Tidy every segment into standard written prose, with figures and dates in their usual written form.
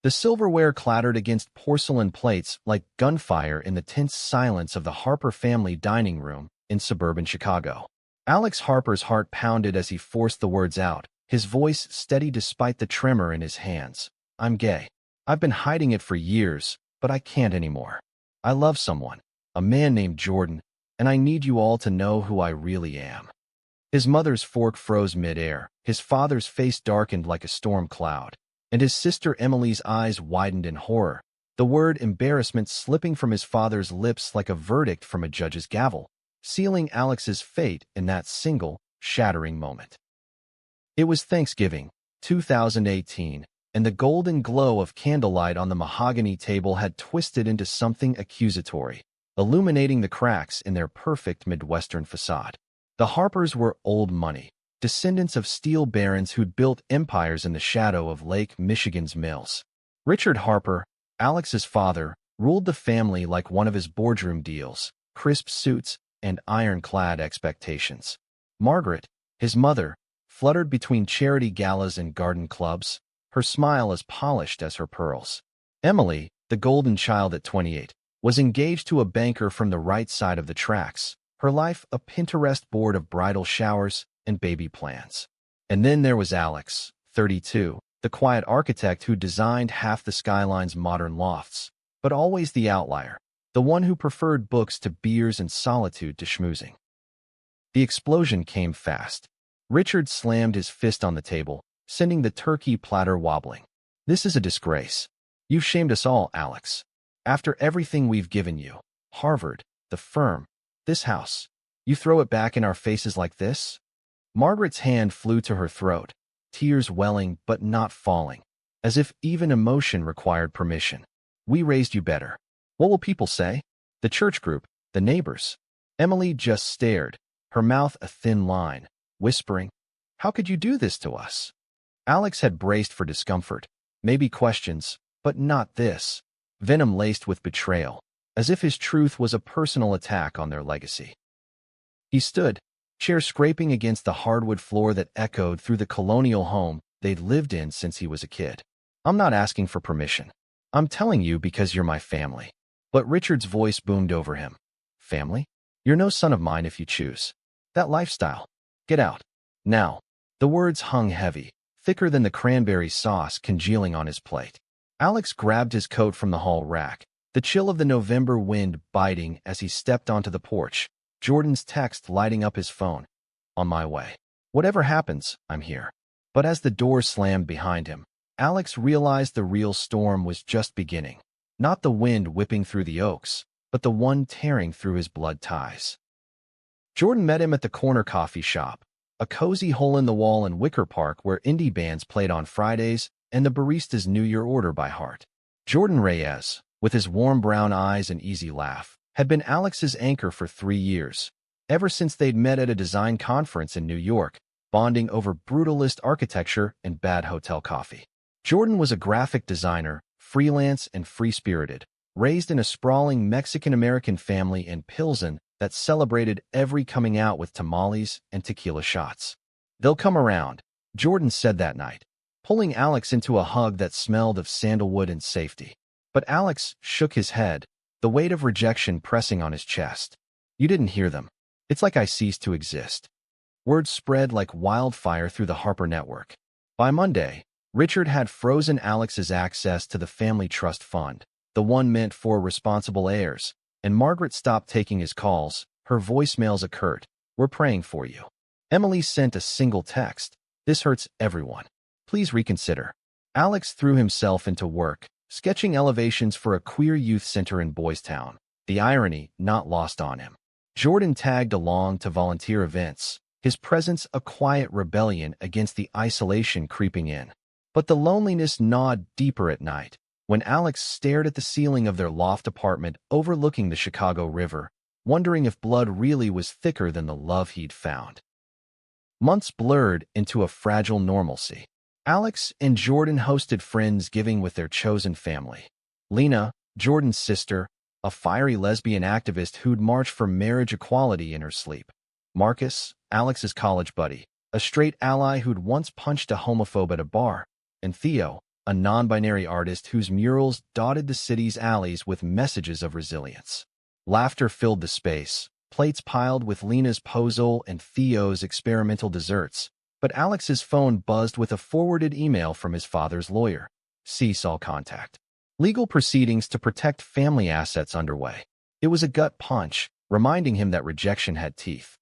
The silverware clattered against porcelain plates like gunfire in the tense silence of the Harper family dining room in suburban Chicago. Alex Harper's heart pounded as he forced the words out, his voice steady despite the tremor in his hands. I'm gay. I've been hiding it for years, but I can't anymore. I love someone, a man named Jordan, and I need you all to know who I really am. His mother's fork froze midair, his father's face darkened like a storm cloud, and his sister Emily's eyes widened in horror, the word embarrassment slipping from his father's lips like a verdict from a judge's gavel, sealing Alex's fate in that single, shattering moment. It was Thanksgiving, 2018, and the golden glow of candlelight on the mahogany table had twisted into something accusatory, illuminating the cracks in their perfect Midwestern facade. The Harpers were old money, descendants of steel barons who'd built empires in the shadow of Lake Michigan's mills. Richard Harper, Alex's father, ruled the family like one of his boardroom deals, crisp suits and ironclad expectations. Margaret, his mother, fluttered between charity galas and garden clubs, her smile as polished as her pearls. Emily, the golden child at 28, was engaged to a banker from the right side of the tracks, her life a Pinterest board of bridal showers and baby plans. And then there was Alex, 32, the quiet architect who designed half the skyline's modern lofts, but always the outlier, the one who preferred books to beers and solitude to schmoozing. The explosion came fast. Richard slammed his fist on the table, sending the turkey platter wobbling. This is a disgrace. You've shamed us all, Alex. After everything we've given you, Harvard, the firm, this house, you throw it back in our faces like this? Margaret's hand flew to her throat, tears welling but not falling, as if even emotion required permission. We raised you better. What will people say? The church group, the neighbors. Emily just stared, her mouth a thin line, whispering, "How could you do this to us?" Alex had braced for discomfort, maybe questions, but not this. Venom laced with betrayal, as if his truth was a personal attack on their legacy. He stood, chair scraping against the hardwood floor that echoed through the colonial home they'd lived in since he was a kid. I'm not asking for permission. I'm telling you because you're my family. But Richard's voice boomed over him. Family? You're no son of mine if you choose. That lifestyle. Get out. Now. The words hung heavy, thicker than the cranberry sauce congealing on his plate. Alex grabbed his coat from the hall rack, the chill of the November wind biting as he stepped onto the porch, Jordan's text lighting up his phone. On my way. Whatever happens, I'm here. But as the door slammed behind him, Alex realized the real storm was just beginning. Not the wind whipping through the oaks, but the one tearing through his blood ties. Jordan met him at the corner coffee shop, a cozy hole-in-the-wall in Wicker Park where indie bands played on Fridays and the barista's knew your order by heart. Jordan Reyes, with his warm brown eyes and easy laugh, had been Alex's anchor for 3 years, ever since they'd met at a design conference in New York, bonding over brutalist architecture and bad hotel coffee. Jordan was a graphic designer, freelance and free-spirited, raised in a sprawling Mexican-American family in Pilsen that celebrated every coming out with tamales and tequila shots. They'll come around, Jordan said that night, pulling Alex into a hug that smelled of sandalwood and safety. But Alex shook his head, the weight of rejection pressing on his chest. You didn't hear them. It's like I ceased to exist. Word spread like wildfire through the Harper network. By Monday, Richard had frozen Alex's access to the family trust fund, the one meant for responsible heirs, and Margaret stopped taking his calls, her voicemails a curt, "We're praying for you." Emily sent a single text, "This hurts everyone. Please reconsider." Alex threw himself into work, sketching elevations for a queer youth center in Boys Town, the irony not lost on him. Jordan tagged along to volunteer events, his presence a quiet rebellion against the isolation creeping in. But the loneliness gnawed deeper at night, when Alex stared at the ceiling of their loft apartment overlooking the Chicago River, wondering if blood really was thicker than the love he'd found. Months blurred into a fragile normalcy. Alex and Jordan hosted Friendsgiving with their chosen family. Lena, Jordan's sister, a fiery lesbian activist who'd marched for marriage equality in her sleep. Marcus, Alex's college buddy, a straight ally who'd once punched a homophobe at a bar. And Theo, a non-binary artist whose murals dotted the city's alleys with messages of resilience. Laughter filled the space, plates piled with Lena's pozole and Theo's experimental desserts, but Alex's phone buzzed with a forwarded email from his father's lawyer. Seesaw contact. Legal proceedings to protect family assets underway. It was a gut punch, reminding him that rejection had teeth.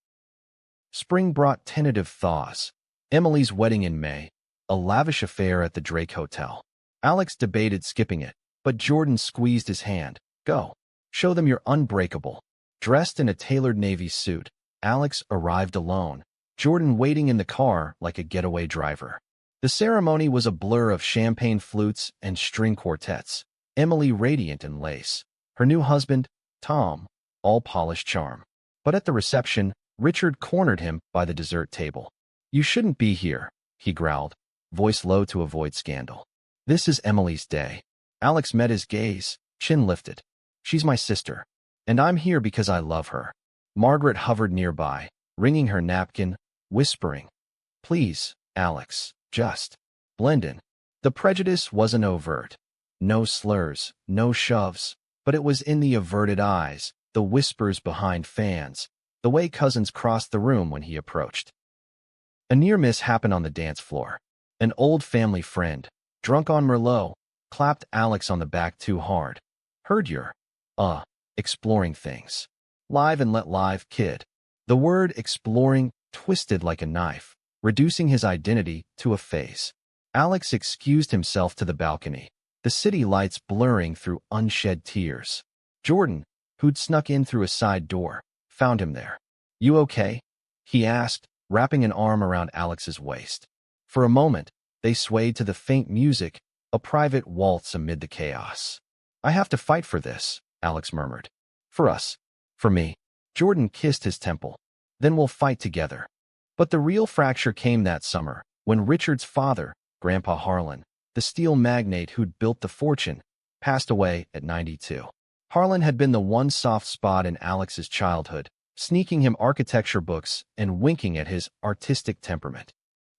Spring brought tentative thaws. Emily's wedding in May, a lavish affair at the Drake Hotel. Alex debated skipping it, but Jordan squeezed his hand. Go. Show them you're unbreakable. Dressed in a tailored navy suit, Alex arrived alone, Jordan waiting in the car like a getaway driver. The ceremony was a blur of champagne flutes and string quartets, Emily radiant in lace, her new husband, Tom, all polished charm. But at the reception, Richard cornered him by the dessert table. You shouldn't be here, he growled, voice low to avoid scandal. This is Emily's day. Alex met his gaze, chin lifted. She's my sister, and I'm here because I love her. Margaret hovered nearby, wringing her napkin, whispering, Please, Alex, just blend in. The prejudice wasn't overt. No slurs, no shoves, but it was in the averted eyes, the whispers behind fans, the way cousins crossed the room when he approached. A near miss happened on the dance floor. An old family friend, drunk on Merlot, clapped Alex on the back too hard. Heard you're, exploring things. Live and let live, kid. The word exploring twisted like a knife, reducing his identity to a face. Alex excused himself to the balcony, the city lights blurring through unshed tears. Jordan, who'd snuck in through a side door, found him there. You okay? He asked, wrapping an arm around Alex's waist. For a moment, they swayed to the faint music, a private waltz amid the chaos. I have to fight for this, Alex murmured. For us. For me. Jordan kissed his temple. Then we'll fight together. But the real fracture came that summer, when Richard's father, Grandpa Harlan, the steel magnate who'd built the fortune, passed away at 92. Harlan had been the one soft spot in Alex's childhood, sneaking him architecture books and winking at his artistic temperament.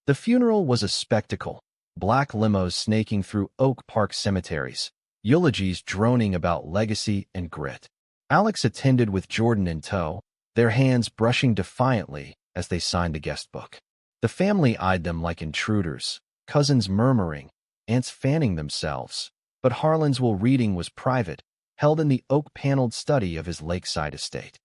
The funeral was a spectacle, black limos snaking through Oak Park cemeteries, eulogies droning about legacy and grit. Alex attended with Jordan in tow, their hands brushing defiantly as they signed the guest book. The family eyed them like intruders, cousins murmuring, aunts fanning themselves. But Harlan's will reading was private, held in the oak-paneled study of his lakeside estate.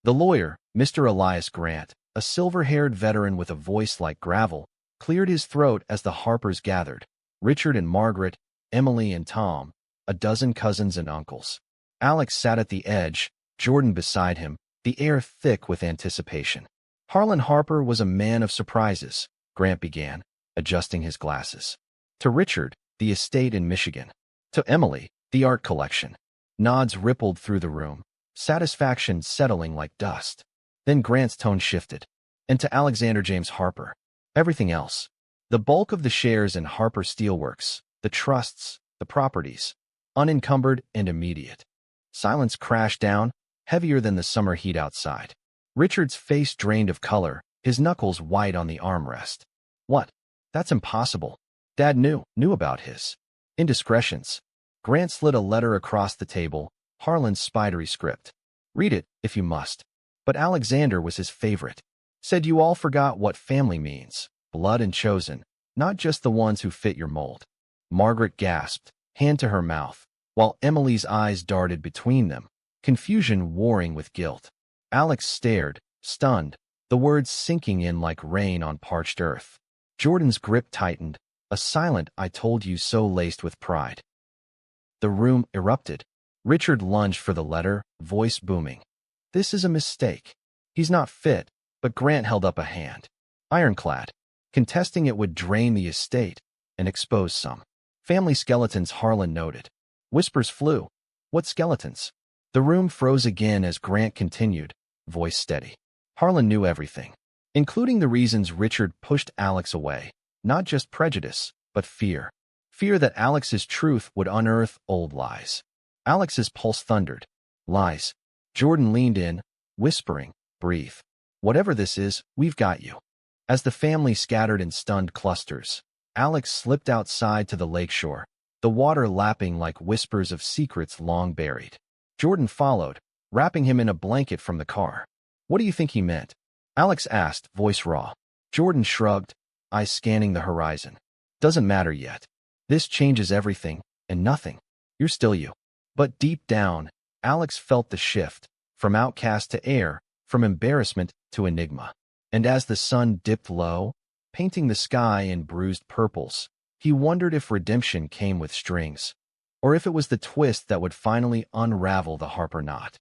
The lawyer, Mr. Elias Grant, a silver-haired veteran with a voice like gravel, cleared his throat as the Harpers gathered, Richard and Margaret, Emily and Tom, a dozen cousins and uncles. Alex sat at the edge, Jordan beside him, the air thick with anticipation. Harlan Harper was a man of surprises, Grant began, adjusting his glasses. To Richard, the estate in Michigan. To Emily, the art collection. Nods rippled through the room, satisfaction settling like dust. Then Grant's tone shifted. And to Alexander James Harper. Everything else. The bulk of the shares in Harper Steelworks, the trusts, the properties. Unencumbered and immediate. Silence crashed down, heavier than the summer heat outside. Richard's face drained of color, his knuckles white on the armrest. What? That's impossible. Dad knew about his indiscretions. Grant slid a letter across the table, Harlan's spidery script. Read it, if you must. But Alexander was his favorite. Said you all forgot what family means. Blood and chosen, not just the ones who fit your mold. Margaret gasped, hand to her mouth, while Emily's eyes darted between them, confusion warring with guilt. Alex stared, stunned, the words sinking in like rain on parched earth. Jordan's grip tightened, a silent I told you so laced with pride. The room erupted. Richard lunged for the letter, voice booming. This is a mistake. He's not fit, but Grant held up a hand. Ironclad. Contesting it would drain the estate and expose some family skeletons, Harlan noted. Whispers flew. What skeletons? The room froze again as Grant continued, voice steady. Harlan knew everything, including the reasons Richard pushed Alex away. Not just prejudice, but fear. Fear that Alex's truth would unearth old lies. Alex's pulse thundered. Lies. Jordan leaned in, whispering, breathe. Whatever this is, we've got you. As the family scattered in stunned clusters, Alex slipped outside to the lakeshore, the water lapping like whispers of secrets long buried. Jordan followed, wrapping him in a blanket from the car. "What do you think he meant?" Alex asked, voice raw. Jordan shrugged, eyes scanning the horizon. "Doesn't matter yet. This changes everything, and nothing. You're still you." But deep down, Alex felt the shift, from outcast to heir, from embarrassment to enigma. And as the sun dipped low, painting the sky in bruised purples, he wondered if redemption came with strings, or if it was the twist that would finally unravel the Harper knot.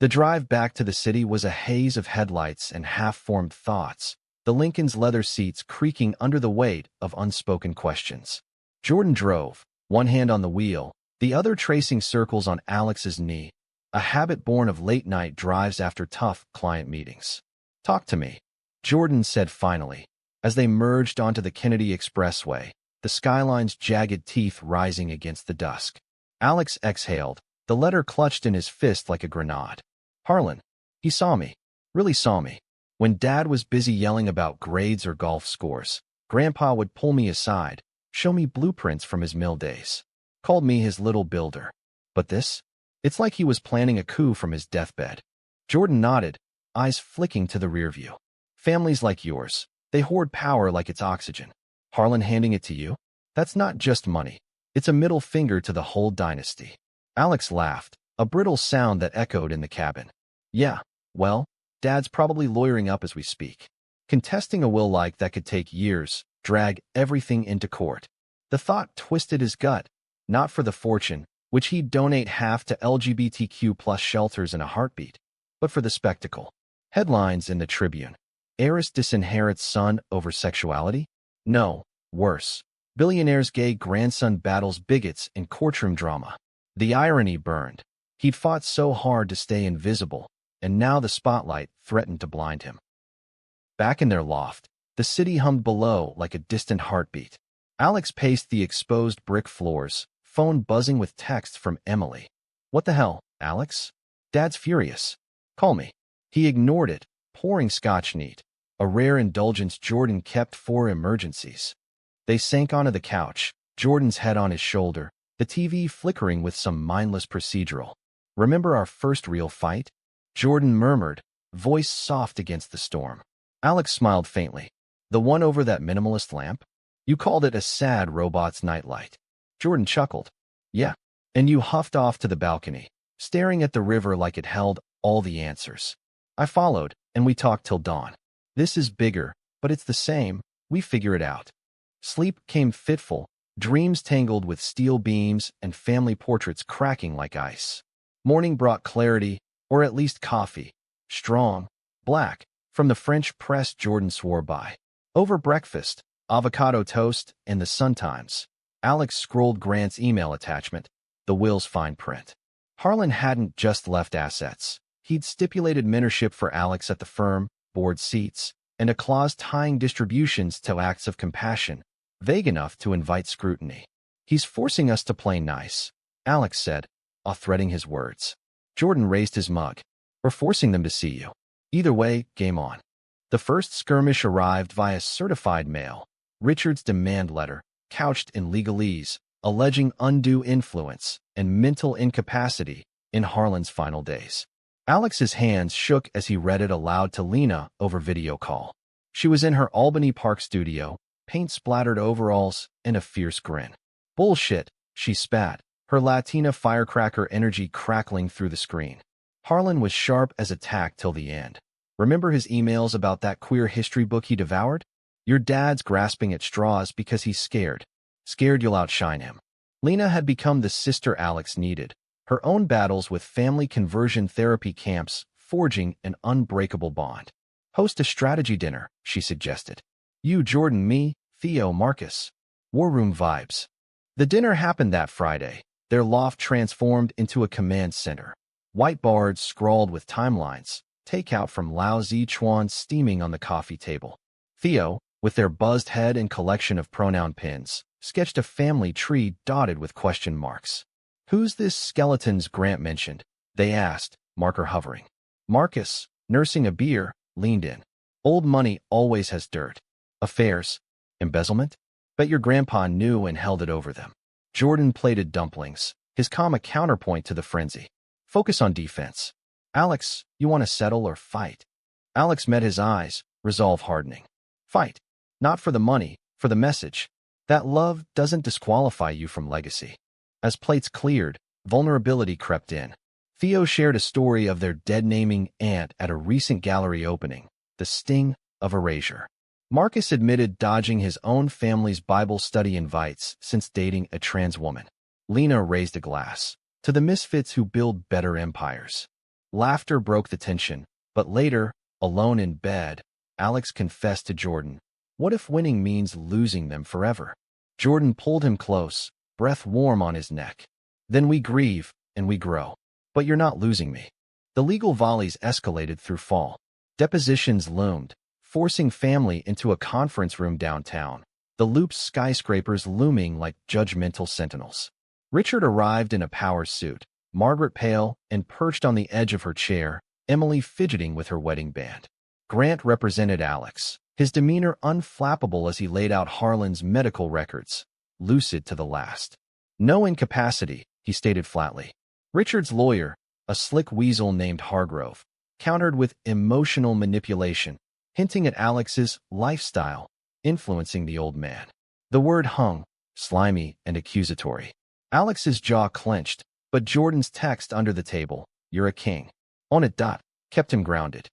The drive back to the city was a haze of headlights and half-formed thoughts, the Lincoln's leather seats creaking under the weight of unspoken questions. Jordan drove, one hand on the wheel, the other tracing circles on Alex's knee, a habit born of late-night drives after tough client meetings. "Talk to me," Jordan said finally, as they merged onto the Kennedy Expressway, the skyline's jagged teeth rising against the dusk. Alex exhaled, the letter clutched in his fist like a grenade. "Harlan. He saw me. Really saw me. When Dad was busy yelling about grades or golf scores, Grandpa would pull me aside, show me blueprints from his mill days. Called me his little builder. But this? It's like he was planning a coup from his deathbed." Jordan nodded, eyes flicking to the rear view. "Families like yours, they hoard power like it's oxygen. Harlan handing it to you? That's not just money. It's a middle finger to the whole dynasty." Alex laughed, a brittle sound that echoed in the cabin. "Yeah, well, Dad's probably lawyering up as we speak. Contesting a will like that could take years, drag everything into court." The thought twisted his gut, not for the fortune, which he'd donate half to LGBTQ plus shelters in a heartbeat, but for the spectacle. Headlines in the Tribune. "Heiress disinherits son over sexuality?" No, worse. "Billionaire's gay grandson battles bigots in courtroom drama." The irony burned. He'd fought so hard to stay invisible, and now the spotlight threatened to blind him. Back in their loft, the city hummed below like a distant heartbeat. Alex paced the exposed brick floors, phone buzzing with texts from Emily. "What the hell, Alex? Dad's furious. Call me." He ignored it, pouring scotch neat, a rare indulgence Jordan kept for emergencies. They sank onto the couch, Jordan's head on his shoulder, the TV flickering with some mindless procedural. "Remember our first real fight?" Jordan murmured, voice soft against the storm. Alex smiled faintly. "The one over that minimalist lamp? You called it a sad robot's nightlight." Jordan chuckled. "Yeah. And you huffed off to the balcony, staring at the river like it held all the answers. I followed, and we talked till dawn. This is bigger, but it's the same. We figure it out." Sleep came fitful, dreams tangled with steel beams and family portraits cracking like ice. Morning brought clarity, or at least coffee. Strong, black, from the French press Jordan swore by. Over breakfast, avocado toast and the Sun-Times. Alex scrolled Grant's email attachment, the will's fine print. Harlan hadn't just left assets. He'd stipulated mentorship for Alex at the firm, board seats, and a clause tying distributions to acts of compassion, vague enough to invite scrutiny. "He's forcing us to play nice," Alex said, threading his words. Jordan raised his mug. "Or forcing them to see you. Either way, game on." The first skirmish arrived via certified mail, Richard's demand letter, couched in legalese, alleging undue influence and mental incapacity in Harlan's final days. Alex's hands shook as he read it aloud to Lena over video call. She was in her Albany Park studio, paint-splattered overalls, and a fierce grin. "Bullshit," she spat, her Latina firecracker energy crackling through the screen. Harlan was sharp as a tack till the end. "Remember his emails about that queer history book he devoured? Your dad's grasping at straws because he's scared. Scared you'll outshine him." Lena had become the sister Alex needed, her own battles with family conversion therapy camps forging an unbreakable bond. "Host a strategy dinner," she suggested. "You, Jordan, me, Theo, Marcus. War room vibes." The dinner happened that Friday, their loft transformed into a command center. Whiteboards scrawled with timelines, takeout from Lao Zichuan steaming on the coffee table. Theo, with their buzzed head and collection of pronoun pins, sketched a family tree dotted with question marks. "Who's this skeletons Grant mentioned?" they asked, marker hovering. Marcus, nursing a beer, leaned in. "Old money always has dirt. Affairs. Embezzlement?" Bet your grandpa knew and held it over them. Jordan plated dumplings, his comma counterpoint to the frenzy. Focus on defense. Alex, you want to settle or fight? Alex met his eyes, resolve hardening. Fight. Not for the money, for the message. That love doesn't disqualify you from legacy. As plates cleared, vulnerability crept in. Theo shared a story of their dead-naming aunt at a recent gallery opening, the sting of erasure. Marcus admitted dodging his own family's Bible study invites since dating a trans woman. Lena raised a glass. To the misfits who build better empires. Laughter broke the tension, but later, alone in bed, Alex confessed to Jordan, "What if winning means losing them forever?" Jordan pulled him close, breath warm on his neck. "Then we grieve, and we grow. But you're not losing me." The legal volleys escalated through fall. Depositions loomed, forcing family into a conference room downtown, the Loop's skyscrapers looming like judgmental sentinels. Richard arrived in a power suit, Margaret pale and perched on the edge of her chair, Emily fidgeting with her wedding band. Grant represented Alex, his demeanor unflappable as he laid out Harlan's medical records, lucid to the last. "No incapacity," he stated flatly. Richard's lawyer, a slick weasel named Hargrove, countered with emotional manipulation, hinting at Alex's lifestyle, influencing the old man. The word hung, slimy and accusatory. Alex's jaw clenched, but Jordan's text under the table, "You're a king," on it kept him grounded.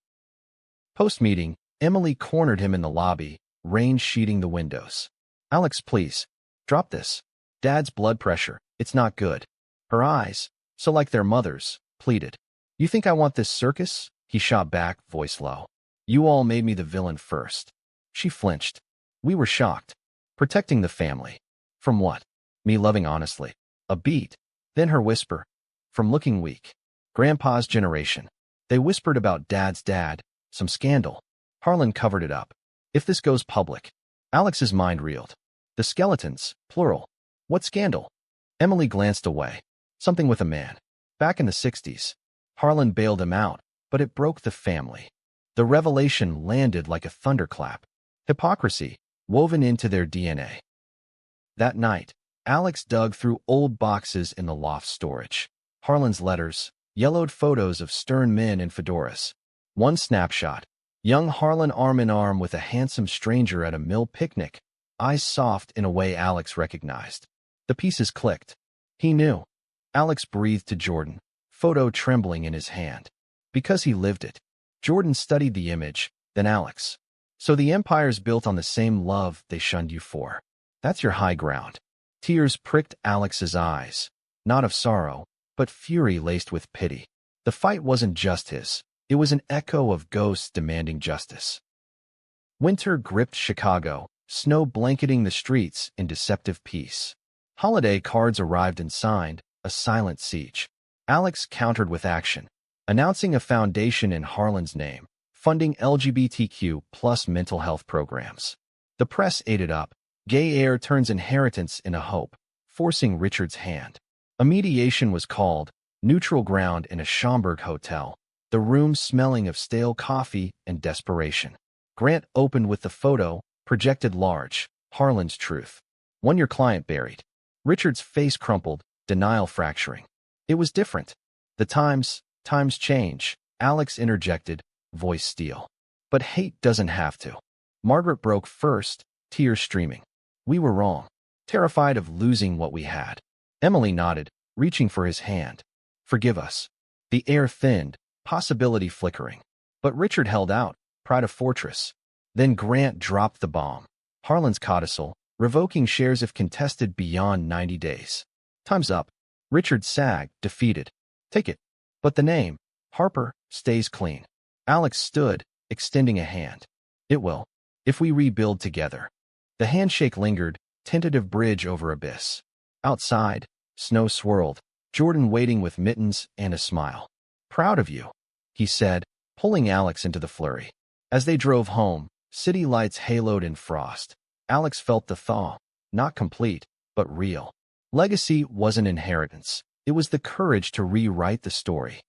Post-meeting, Emily cornered him in the lobby, rain sheeting the windows. "Alex, please, drop this. Dad's blood pressure, it's not good." Her eyes, so like their mother's, pleaded. "You think I want this circus?" He shot back, voice low. "You all made me the villain first." She flinched. "We were shocked. Protecting the family. From what? Me loving honestly." A beat. Then her whisper. "From looking weak. Grandpa's generation. They whispered about Dad's dad, some scandal." Harlan covered it up. "If this goes public." Alex's mind reeled. "The skeletons, plural. What scandal?" Emily glanced away. "Something with a man. Back in the 60s. Harlan bailed him out, but it broke the family." The revelation landed like a thunderclap. Hypocrisy, woven into their DNA. That night, Alex dug through old boxes in the loft storage. Harlan's letters, yellowed photos of stern men in fedoras. One snapshot, young Harlan arm in arm with a handsome stranger at a mill picnic, eyes soft in a way Alex recognized. The pieces clicked. He knew. Alex breathed to Jordan, photo trembling in his hand. Because he lived it. Jordan studied the image, then Alex. "So the empire's built on the same love they shunned you for. That's your high ground." Tears pricked Alex's eyes, not of sorrow, but fury laced with pity. The fight wasn't just his. It was an echo of ghosts demanding justice. Winter gripped Chicago, snow blanketing the streets in deceptive peace. Holiday cards arrived and signed, a silent siege. Alex countered with action, announcing a foundation in Harlan's name, funding LGBTQ plus mental health programs. The press ate it up. Gay heir turns inheritance into hope, forcing Richard's hand. A mediation was called, neutral ground in a Schaumburg hotel, the room smelling of stale coffee and desperation. Grant opened with the photo, projected large, Harlan's truth. "One your client buried." Richard's face crumpled, denial fracturing. "It was different. The times change," Alex interjected, voice steel. "But hate doesn't have to." Margaret broke first, tears streaming. "We were wrong. Terrified of losing what we had." Emily nodded, reaching for his hand. "Forgive us." The air thinned, possibility flickering. But Richard held out, pride a fortress. Then Grant dropped the bomb. Harlan's codicil, revoking shares if contested beyond 90 days. "Time's up." Richard sagged, defeated. "Take it." "But the name, Harper, stays clean." Alex stood, extending a hand. "It will. If we rebuild together." The handshake lingered, tentative bridge over abyss. Outside, snow swirled, Jordan waiting with mittens and a smile. "Proud of you," he said, pulling Alex into the flurry. As they drove home, city lights haloed in frost. Alex felt the thaw, not complete, but real. Legacy wasn't inheritance. It was the courage to rewrite the story.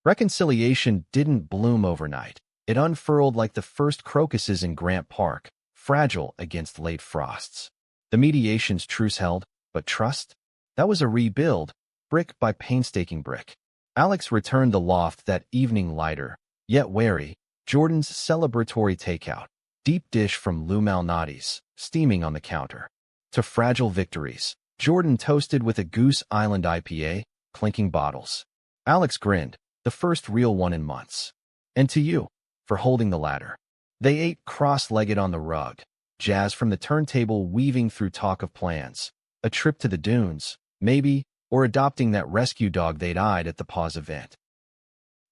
Reconciliation didn't bloom overnight. It unfurled like the first crocuses in Grant Park, fragile against late frosts. The mediation's truce held, but trust? That was a rebuild, brick by painstaking brick. Alex returned the loft that evening lighter, yet wary, Jordan's celebratory takeout, deep dish from Lou Malnati's, steaming on the counter. To fragile victories, Jordan toasted with a Goose Island IPA, clinking bottles. Alex grinned, the first real one in months. And to you, for holding the ladder. They ate cross-legged on the rug, jazz from the turntable weaving through talk of plans. A trip to the dunes, maybe, or adopting that rescue dog they'd eyed at the pause event.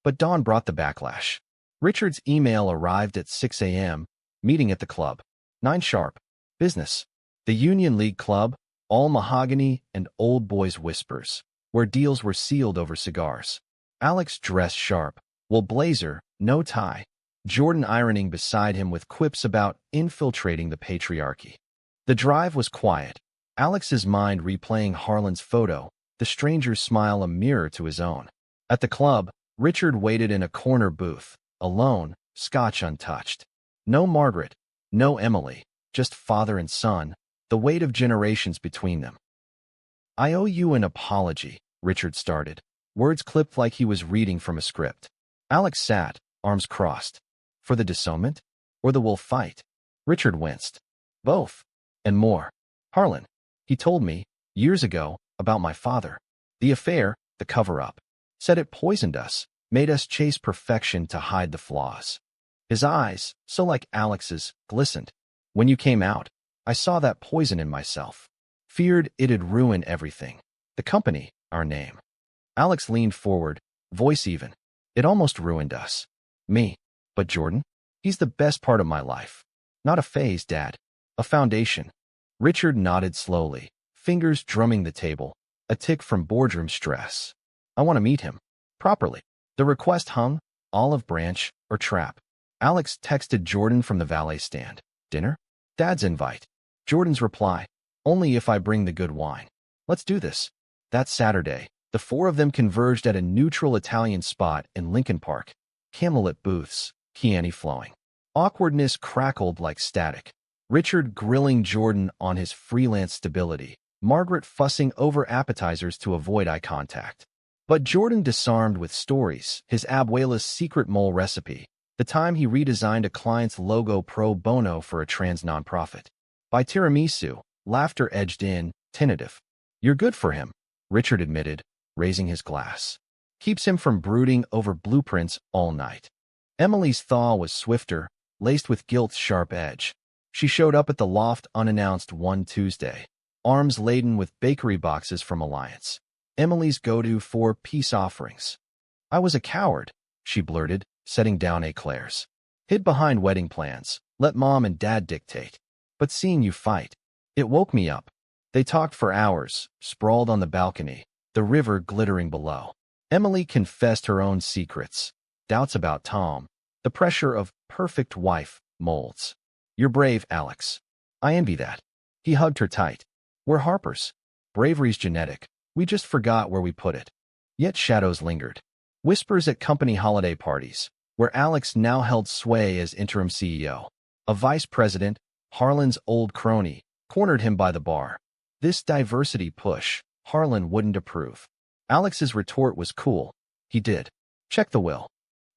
But dawn brought the backlash. Richard's email arrived at 6 a.m., meeting at the club. 9 sharp. Business. The Union League Club, all mahogany and old boys' whispers, where deals were sealed over cigars. Alex dressed sharp, wool blazer, no tie. Jordan ironing beside him with quips about infiltrating the patriarchy. The drive was quiet. Alex's mind replaying Harlan's photo, the stranger's smile a mirror to his own. At the club, Richard waited in a corner booth, alone, scotch untouched. No Margaret, no Emily, just father and son, the weight of generations between them. "I owe you an apology," Richard started, words clipped like he was reading from a script. Alex sat, arms crossed. "For the dissonment? Or the wolf fight?" Richard winced. "Both. And more. Harlan. He told me, years ago, about my father. The affair, the cover-up. Said it poisoned us, made us chase perfection to hide the flaws." His eyes, so like Alex's, glistened. "When you came out, I saw that poison in myself. Feared it'd ruin everything. The company, our name." Alex leaned forward, voice even. "It almost ruined us. Me. But Jordan? He's the best part of my life. Not a phase, Dad. A foundation." Richard nodded slowly, fingers drumming the table, a tick from boardroom stress. "I want to meet him. Properly." The request hung, olive branch, or trap. Alex texted Jordan from the valet stand. "Dinner? Dad's invite." Jordan's reply, "Only if I bring the good wine. Let's do this." That Saturday, the four of them converged at a neutral Italian spot in Lincoln Park. Candlelit booths, Chianti flowing. Awkwardness crackled like static. Richard grilling Jordan on his freelance stability, Margaret fussing over appetizers to avoid eye contact. But Jordan disarmed with stories, his abuela's secret mole recipe, the time he redesigned a client's logo pro bono for a trans nonprofit. By tiramisu, laughter edged in, tentative. "You're good for him," Richard admitted, raising his glass. "Keeps him from brooding over blueprints all night." Emily's thaw was swifter, laced with guilt's sharp edge. She showed up at the loft unannounced one Tuesday, arms laden with bakery boxes from Alliance. Emily's go-to for peace offerings. "I was a coward," she blurted, setting down eclairs. "Hid behind wedding plans, let Mom and Dad dictate. But seeing you fight, it woke me up." They talked for hours, sprawled on the balcony, the river glittering below. Emily confessed her own secrets, doubts about Tom, the pressure of perfect wife molds. "You're brave, Alex. I envy that." He hugged her tight. "We're Harpers. Bravery's genetic. We just forgot where we put it." Yet shadows lingered. Whispers at company holiday parties, where Alex now held sway as interim CEO. A vice president, Harlan's old crony, cornered him by the bar. This diversity push, Harlan wouldn't approve. Alex's retort was cool. He did. Check the will.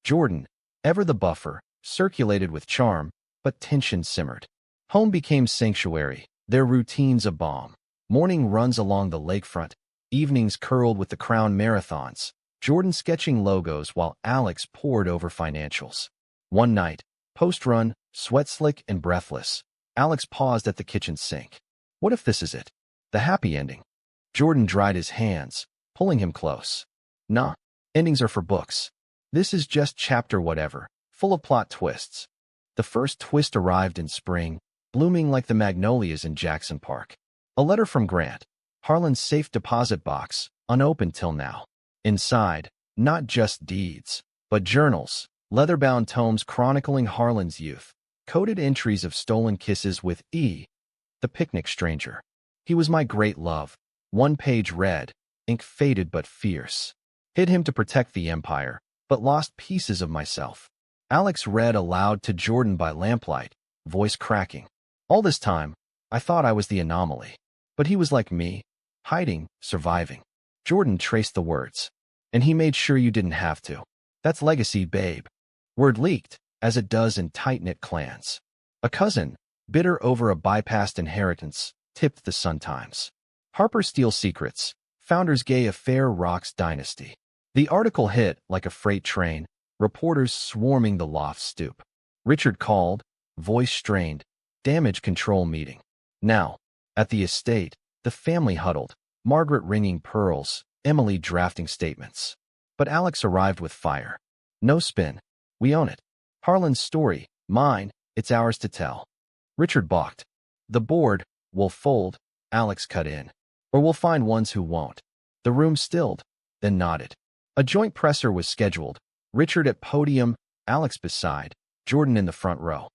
Jordan, ever the buffer, circulated with charm, but tension simmered. Home became sanctuary, their routines a balm. Morning runs along the lakefront, evenings curled with the Crown marathons, Jordan sketching logos while Alex pored over financials. One night, post-run, sweat-slick and breathless, Alex paused at the kitchen sink. What if this is it? The happy ending? Jordan dried his hands, pulling him close. Nah, endings are for books. This is just chapter whatever, full of plot twists. The first twist arrived in spring, blooming like the magnolias in Jackson Park. A letter from Grant, Harlan's safe deposit box, unopened till now. Inside, not just deeds, but journals, leather-bound tomes chronicling Harlan's youth, coded entries of stolen kisses with E, the picnic stranger. He was my great love. One page read, ink faded but fierce. Hid him to protect the empire, but lost pieces of myself. Alex read aloud to Jordan by lamplight, voice cracking. All this time, I thought I was the anomaly. But he was like me, hiding, surviving. Jordan traced the words. And he made sure you didn't have to. That's legacy, babe. Word leaked, as it does in tight-knit clans. A cousin, bitter over a bypassed inheritance, tipped the Sun-Times. Harper steals secrets. Founders gay affair rocks dynasty. The article hit like a freight train, reporters swarming the loft stoop. Richard called, voice strained, damage control meeting. Now, at the estate, the family huddled, Margaret ringing pearls, Emily drafting statements. But Alex arrived with fire. No spin. We own it. Harlan's story, mine, it's ours to tell. Richard balked. The board will fold, Alex cut in. Or we'll find ones who won't. The room stilled, then nodded. A joint presser was scheduled. Richard at podium, Alex beside, Jordan in the front row.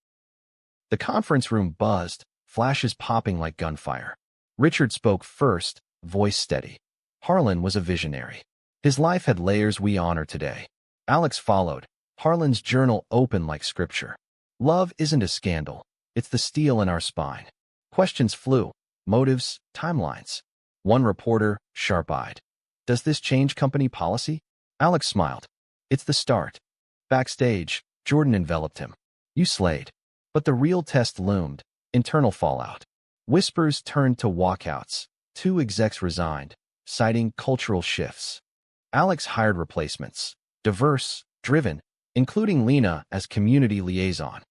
The conference room buzzed, flashes popping like gunfire. Richard spoke first, voice steady. Harlan was a visionary. His life had layers we honor today. Alex followed, Harlan's journal open like scripture. Love isn't a scandal. It's the steel in our spine. Questions flew. Motives, timelines. One reporter, sharp-eyed. Does this change company policy? Alex smiled. It's the start. Backstage, Jordan enveloped him. You slayed. But the real test loomed. Internal fallout. Whispers turned to walkouts. 2 execs resigned, citing cultural shifts. Alex hired replacements. Diverse, driven, including Lena as community liaison.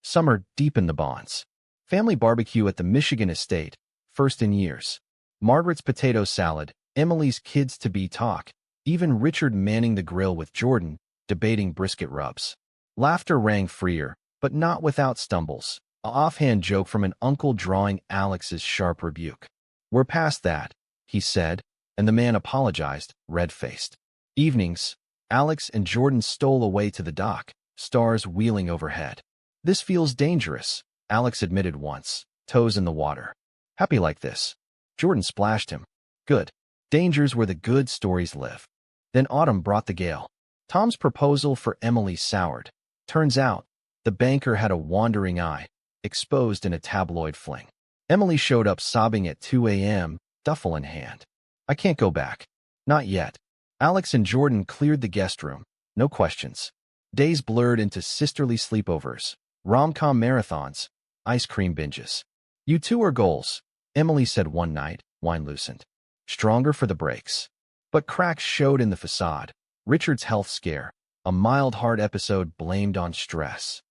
Summer deepened the bonds. Family barbecue at the Michigan estate, first in years. Margaret's potato salad, Emily's kids-to-be talk, even Richard manning the grill with Jordan, debating brisket rubs. Laughter rang freer, but not without stumbles. An offhand joke from an uncle drawing Alex's sharp rebuke. We're past that, he said, and the man apologized, red-faced. Evenings, Alex and Jordan stole away to the dock, stars wheeling overhead. This feels dangerous, Alex admitted once, toes in the water. Happy like this. Jordan splashed him. Good. Danger's where the good stories live. Then autumn brought the gale. Tom's proposal for Emily soured. Turns out, the banker had a wandering eye, exposed in a tabloid fling. Emily showed up sobbing at 2 a.m., duffel in hand. I can't go back. Not yet. Alex and Jordan cleared the guest room. No questions. Days blurred into sisterly sleepovers, rom-com marathons, ice cream binges. You two are goals, Emily said one night, wine loosened. Stronger for the breaks. But cracks showed in the facade. Richard's health scare, a mild heart episode blamed on stress.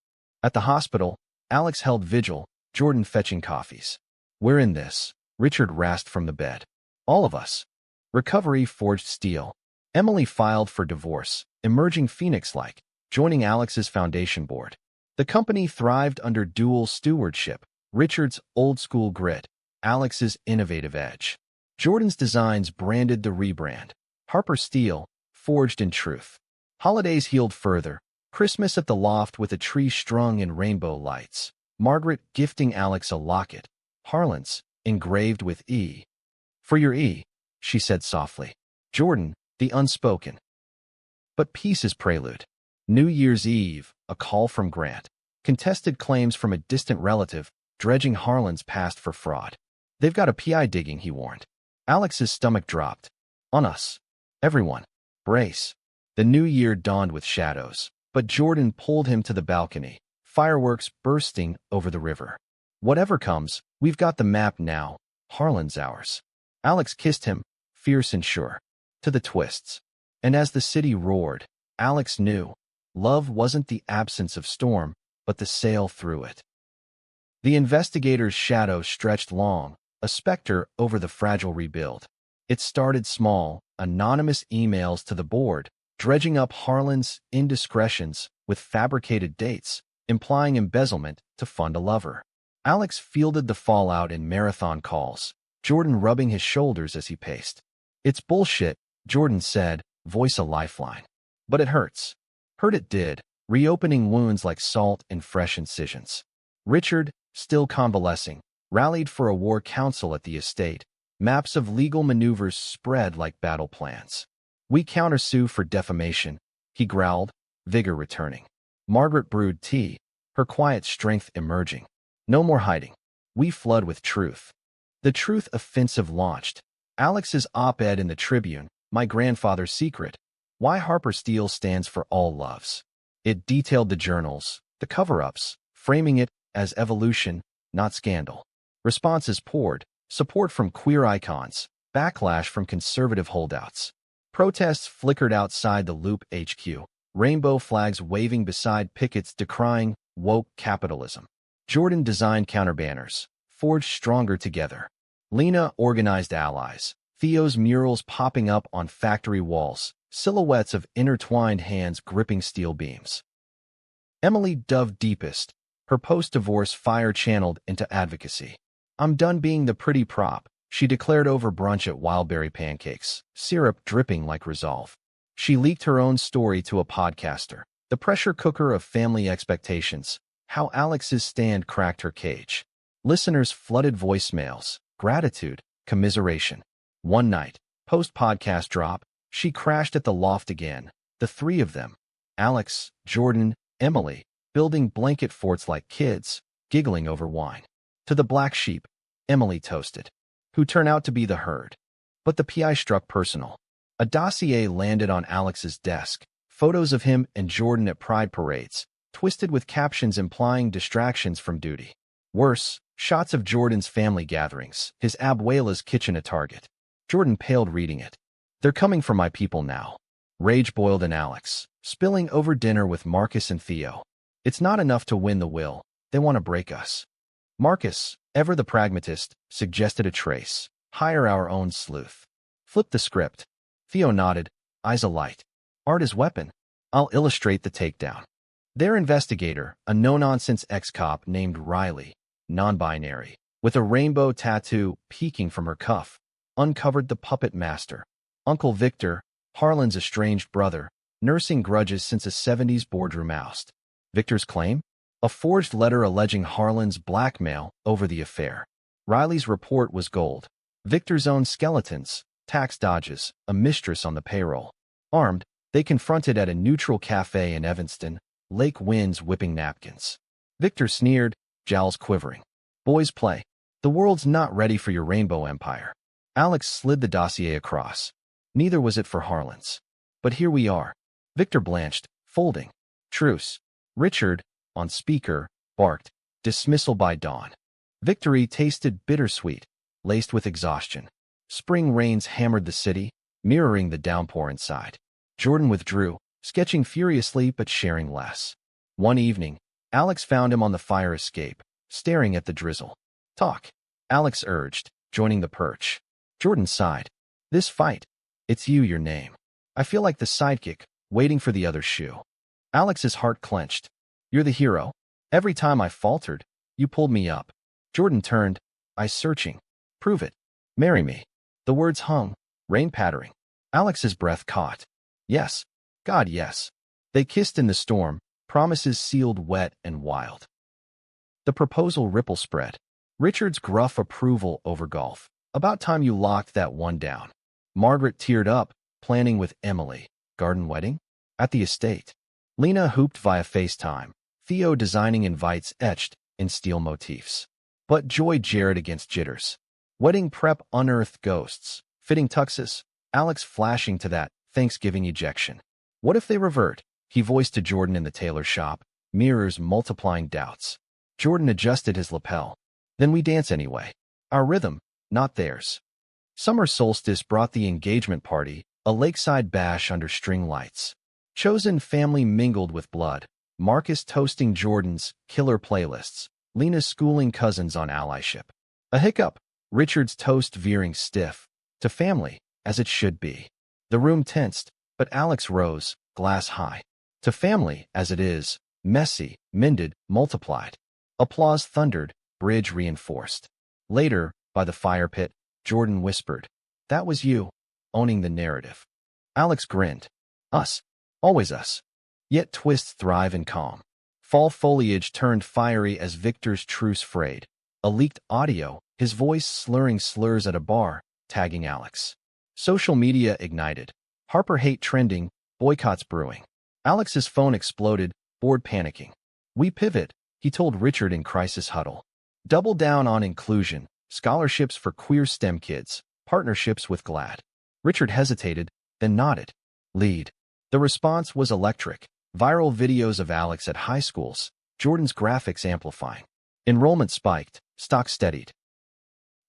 At the hospital, Alex held vigil, Jordan fetching coffees. We're in this, Richard rasped from the bed. All of us. Recovery forged steel. Emily filed for divorce, emerging phoenix-like, joining Alex's foundation board. The company thrived under dual stewardship, Richard's old-school grit, Alex's innovative edge. Jordan's designs branded the rebrand. Harper steel, forged in truth. Holidays healed further. Christmas at the loft with a tree strung in rainbow lights. Margaret gifting Alex a locket. Harlan's, engraved with E. For your E, she said softly. Jordan, the unspoken. But peace is prelude. New Year's Eve, a call from Grant. Contested claims from a distant relative, dredging Harlan's past for fraud. They've got a PI digging, he warned. Alex's stomach dropped. On us. Everyone. Brace. The new year dawned with shadows, but Jordan pulled him to the balcony, fireworks bursting over the river. Whatever comes, we've got the map now. Harlan's ours. Alex kissed him, fierce and sure, to the twists. And as the city roared, Alex knew, love wasn't the absence of storm, but the sail through it. The investigator's shadow stretched long, a specter over the fragile rebuild. It started small, anonymous emails to the board, dredging up Harlan's indiscretions with fabricated dates, implying embezzlement to fund a lover. Alex fielded the fallout in marathon calls, Jordan rubbing his shoulders as he paced. It's bullshit, Jordan said, voice a lifeline. But it hurts. Hurt it did, reopening wounds like salt in fresh incisions. Richard, still convalescing, rallied for a war council at the estate. Maps of legal maneuvers spread like battle plans. We countersue for defamation, he growled, vigor returning. Margaret brewed tea, her quiet strength emerging. No more hiding. We flood with truth. The Truth Offensive launched. Alex's op-ed in the Tribune, My Grandfather's Secret, Why Harper Steele Stands for All Loves. It detailed the journals, the cover-ups, framing it as evolution, not scandal. Responses poured, support from queer icons, backlash from conservative holdouts. Protests flickered outside the Loop HQ, rainbow flags waving beside pickets decrying woke capitalism. Jordan designed counterbanners, forged stronger together. Lena organized allies, Theo's murals popping up on factory walls, silhouettes of intertwined hands gripping steel beams. Emily dove deepest, her post-divorce fire channeled into advocacy. I'm done being the pretty prop, she declared over brunch at Wildberry Pancakes, syrup dripping like resolve. She leaked her own story to a podcaster, the pressure cooker of family expectations, how Alex's stand cracked her cage. Listeners flooded voicemails, gratitude, commiseration. One night, post-podcast drop, she crashed at the loft again, the three of them, Alex, Jordan, Emily, building blanket forts like kids, giggling over wine. To the black sheep, Emily toasted, who turned out to be the herd. But the PI struck personal. A dossier landed on Alex's desk, photos of him and Jordan at pride parades, twisted with captions implying distractions from duty. Worse, shots of Jordan's family gatherings, his abuela's kitchen at Target. Jordan paled reading it. They're coming for my people now. Rage boiled in Alex, spilling over dinner with Marcus and Theo. It's not enough to win the will, they want to break us. Marcus, ever the pragmatist, suggested a trace. Hire our own sleuth. Flip the script. Theo nodded, eyes alight. Art is weapon. I'll illustrate the takedown. Their investigator, a no-nonsense ex-cop named Riley, non-binary, with a rainbow tattoo peeking from her cuff, uncovered the puppet master, Uncle Victor, Harlan's estranged brother, nursing grudges since a 70s boardroom oust. Victor's claim? A forged letter alleging Harlan's blackmail over the affair. Riley's report was gold. Victor's own skeletons, tax dodges, a mistress on the payroll. Armed, they confronted at a neutral cafe in Evanston, lake winds whipping napkins. Victor sneered, jowls quivering. Boys play. The world's not ready for your rainbow empire. Alex slid the dossier across. Neither was it for Harlan's. But here we are. Victor blanched, folding. Truce. Richard, on speaker, barked. Dismissal by dawn. Victory tasted bittersweet, laced with exhaustion. Spring rains hammered the city, mirroring the downpour inside. Jordan withdrew, sketching furiously but sharing less. One evening, Alex found him on the fire escape, staring at the drizzle. Talk, Alex urged, joining the perch. Jordan sighed. This fight. It's you, your name. I feel like the sidekick, waiting for the other shoe. Alex's heart clenched. You're the hero. Every time I faltered, you pulled me up. Jordan turned, eyes searching. Prove it. Marry me. The words hung, rain pattering. Alex's breath caught. Yes. God, yes. They kissed in the storm, promises sealed wet and wild. The proposal ripple spread. Richard's gruff approval over golf. About time you locked that one down. Margaret teared up, planning with Emily. Garden wedding? At the estate. Lena hooped via FaceTime. Theo designing invites etched in steel motifs. But joy jarred against jitters. Wedding prep unearthed ghosts. Fitting tuxes. Alex flashing to that Thanksgiving ejection. What if they revert? He voiced to Jordan in the tailor shop, mirrors multiplying doubts. Jordan adjusted his lapel. Then we dance anyway. Our rhythm, not theirs. Summer solstice brought the engagement party, a lakeside bash under string lights. Chosen family mingled with blood. Marcus toasting Jordan's killer playlists. Lena schooling cousins on allyship. A hiccup. Richard's toast veering stiff. To family, as it should be. The room tensed, but Alex rose, glass high. To family, as it is. Messy, mended, multiplied. Applause thundered, bridge reinforced. Later, by the fire pit, Jordan whispered, that was you, owning the narrative. Alex grinned. Us. Always us. Yet twists thrive in calm. Fall foliage turned fiery as Victor's truce frayed. A leaked audio, his voice slurring slurs at a bar, tagging Alex. Social media ignited. Harper hate trending, boycotts brewing. Alex's phone exploded, bored panicking. We pivot, he told Richard in crisis huddle. Double down on inclusion, scholarships for queer STEM kids, partnerships with GLAD. Richard hesitated, then nodded. Lead. The response was electric. Viral videos of Alex at high schools, Jordan's graphics amplifying. Enrollment spiked, stock steadied.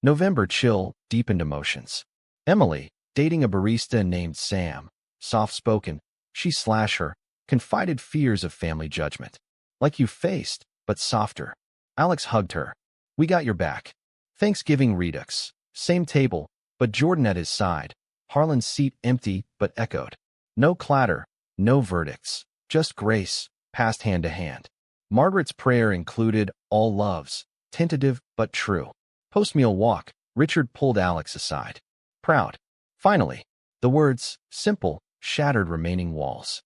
November chill, deepened emotions. Emily, dating a barista named Sam, soft-spoken, she/her, confided fears of family judgment. Like you faced, but softer. Alex hugged her. We got your back. Thanksgiving redux. Same table, but Jordan at his side. Harlan's seat empty, but echoed. No clatter, no verdicts. Just grace, passed hand to hand. Margaret's prayer included all loves, tentative but true. Post-meal walk, Richard pulled Alex aside. Proud. Finally, the words, simple, shattered remaining walls.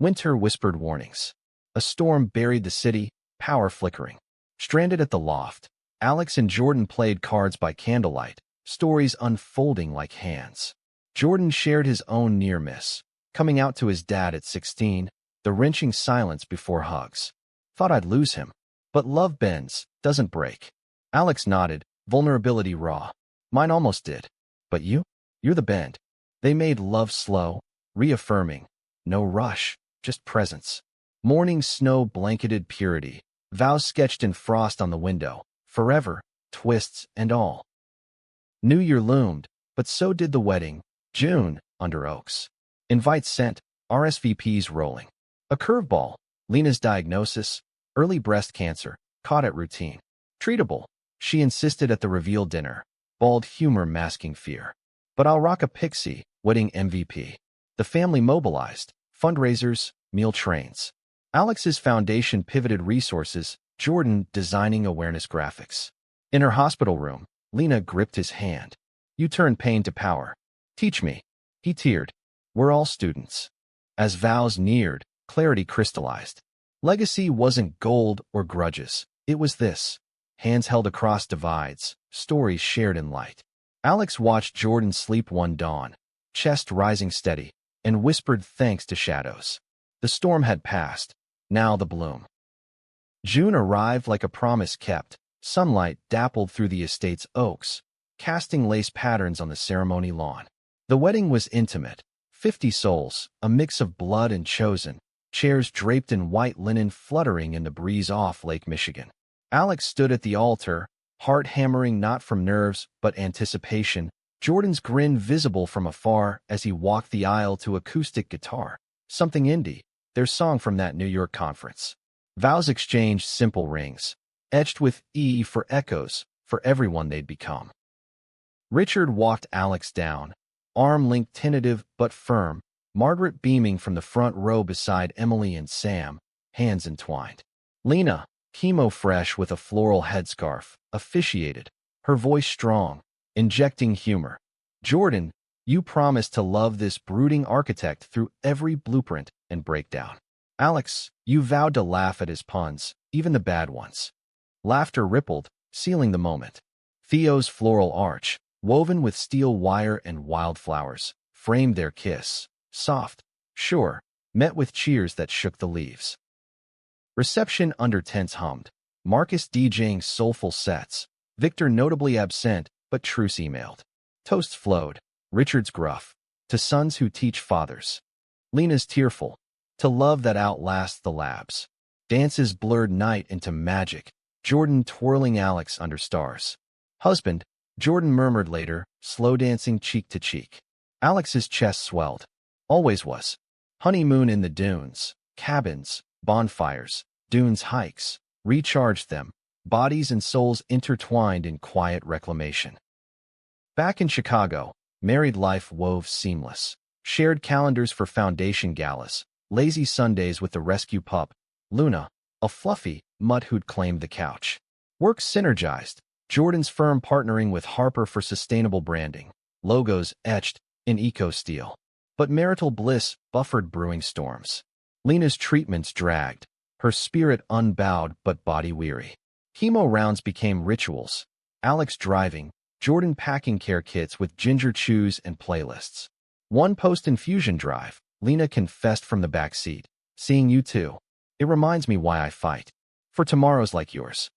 Winter whispered warnings. A storm buried the city, power flickering. Stranded at the loft, Alex and Jordan played cards by candlelight, stories unfolding like hands. Jordan shared his own near miss, coming out to his dad at 16, the wrenching silence before hugs. Thought I'd lose him. But love bends, doesn't break. Alex nodded, vulnerability raw. Mine almost did. But you? You're the bend. They made love slow, reaffirming. No rush, just presence. Morning snow blanketed purity, vows sketched in frost on the window, forever, twists and all. New Year loomed, but so did the wedding, June, under oaks. Invites sent, RSVPs rolling. A curveball, Lena's diagnosis, early breast cancer, caught at routine. Treatable, she insisted at the reveal dinner, bald humor masking fear. But I'll rock a pixie, wedding MVP. The family mobilized, fundraisers, meal trains. Alex's foundation pivoted resources, Jordan designing awareness graphics. In her hospital room, Lena gripped his hand. You turn pain to power. Teach me. He teared. We're all students. As vows neared, clarity crystallized. Legacy wasn't gold or grudges. It was this. Hands held across divides, stories shared in light. Alex watched Jordan sleep one dawn, chest rising steady, and whispered thanks to shadows. The storm had passed. Now the bloom. June arrived like a promise kept. Sunlight dappled through the estate's oaks, casting lace patterns on the ceremony lawn. The wedding was intimate. 50 souls, a mix of blood and chosen, chairs draped in white linen fluttering in the breeze off Lake Michigan. Alex stood at the altar, heart hammering not from nerves but anticipation, Jordan's grin visible from afar as he walked the aisle to acoustic guitar. Something indie, their song from that New York conference. Vows exchanged simple rings, etched with E for echoes, for everyone they'd become. Richard walked Alex down, arm linked tentative but firm, Margaret beaming from the front row beside Emily and Sam, hands entwined. Lena, chemo fresh with a floral headscarf, officiated, her voice strong, injecting humor. Jordan, you promised to love this brooding architect through every blueprint and breakdown. Alex, you vowed to laugh at his puns, even the bad ones. Laughter rippled, sealing the moment. Theo's floral arch, woven with steel wire and wildflowers, framed their kiss. Soft, sure, met with cheers that shook the leaves. Reception under tents hummed. Marcus DJing soulful sets. Victor notably absent, but Truce emailed. Toasts flowed. Richard's gruff. To sons who teach fathers. Lena's tearful. To love that outlasts the labs. Dances blurred night into magic. Jordan twirling Alex under stars. Husband, Jordan murmured later, slow dancing cheek to cheek. Alex's chest swelled. Always was. Honeymoon in the dunes, cabins, bonfires, dunes hikes, recharged them, bodies and souls intertwined in quiet reclamation. Back in Chicago, married life wove seamless. Shared calendars for foundation galas, lazy Sundays with the rescue pup, Luna, a fluffy mutt who'd claimed the couch. Work synergized, Jordan's firm partnering with Harper for sustainable branding, logos etched in eco-steel. But marital bliss buffered brewing storms. Lena's treatments dragged, her spirit unbowed but body weary. Chemo rounds became rituals. Alex driving, Jordan packing care kits with ginger chews and playlists. One post-infusion drive, Lena confessed from the back seat. Seeing you too. It reminds me why I fight. For tomorrows like yours.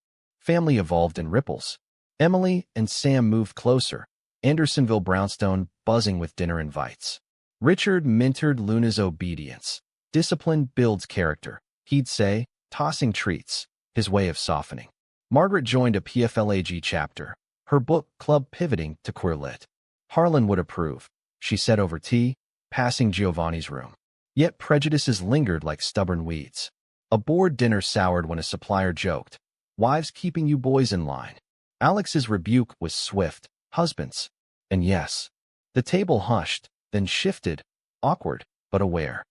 Family evolved in ripples. Emily and Sam moved closer, Andersonville brownstone buzzing with dinner invites. Richard mentored Luna's obedience. Discipline builds character, he'd say, tossing treats, his way of softening. Margaret joined a PFLAG chapter, her book club pivoting to queer lit. Harlan would approve, she said over tea, passing Giovanni's room. Yet prejudices lingered like stubborn weeds. A board dinner soured when a supplier joked, "Wives keeping you boys in line." Alex's rebuke was swift, "Husbands." And yes, the table hushed, then shifted, awkward, but aware.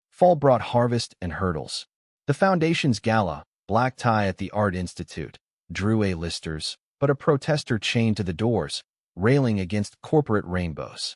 Fall brought harvest and hurdles. The Foundation's gala, black tie at the Art Institute, drew A-listers, but a protester chained to the doors, railing against corporate rainbows.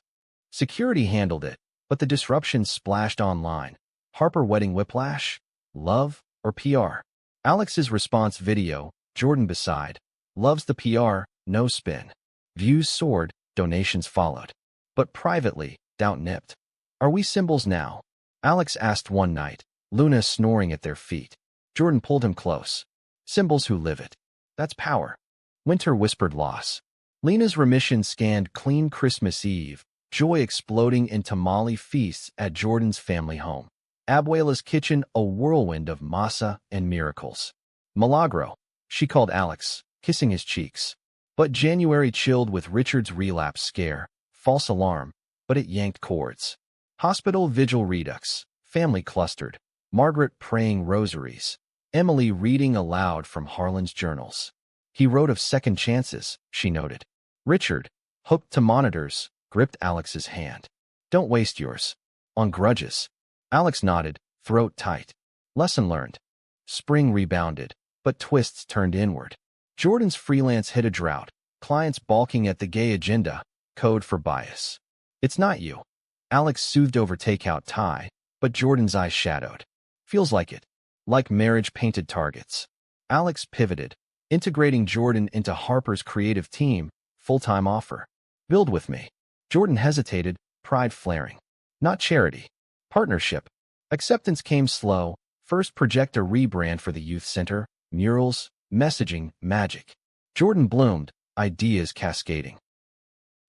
Security handled it, but the disruption splashed online. Harper wedding whiplash? Love or PR? Alex's response video, Jordan beside, loves the PR, no spin. Views soared, donations followed. But privately, doubt nipped. Are we symbols now? Alex asked one night, Luna snoring at their feet. Jordan pulled him close. Symbols who live it. That's power. Winter whispered loss. Lena's remission scanned clean Christmas Eve, joy exploding in tamale feasts at Jordan's family home. Abuela's kitchen a whirlwind of masa and miracles. Milagro, she called Alex, kissing his cheeks. But January chilled with Richard's relapse scare, false alarm, but it yanked cords. Hospital vigil redux, family clustered, Margaret praying rosaries, Emily reading aloud from Harlan's journals. He wrote of second chances, she noted. Richard, hooked to monitors, gripped Alex's hand. Don't waste yours. On grudges. Alex nodded, throat tight. Lesson learned. Spring rebounded, but twists turned inward. Jordan's freelance hit a drought, clients balking at the gay agenda, code for bias. It's not you. Alex soothed over takeout tie, but Jordan's eyes shadowed. Feels like it. Like marriage painted targets. Alex pivoted, integrating Jordan into Harper's creative team, full-time offer. Build with me. Jordan hesitated, pride flaring. Not charity. Partnership. Acceptance came slow. First project a rebrand for the youth center, murals, messaging, magic. Jordan bloomed, ideas cascading.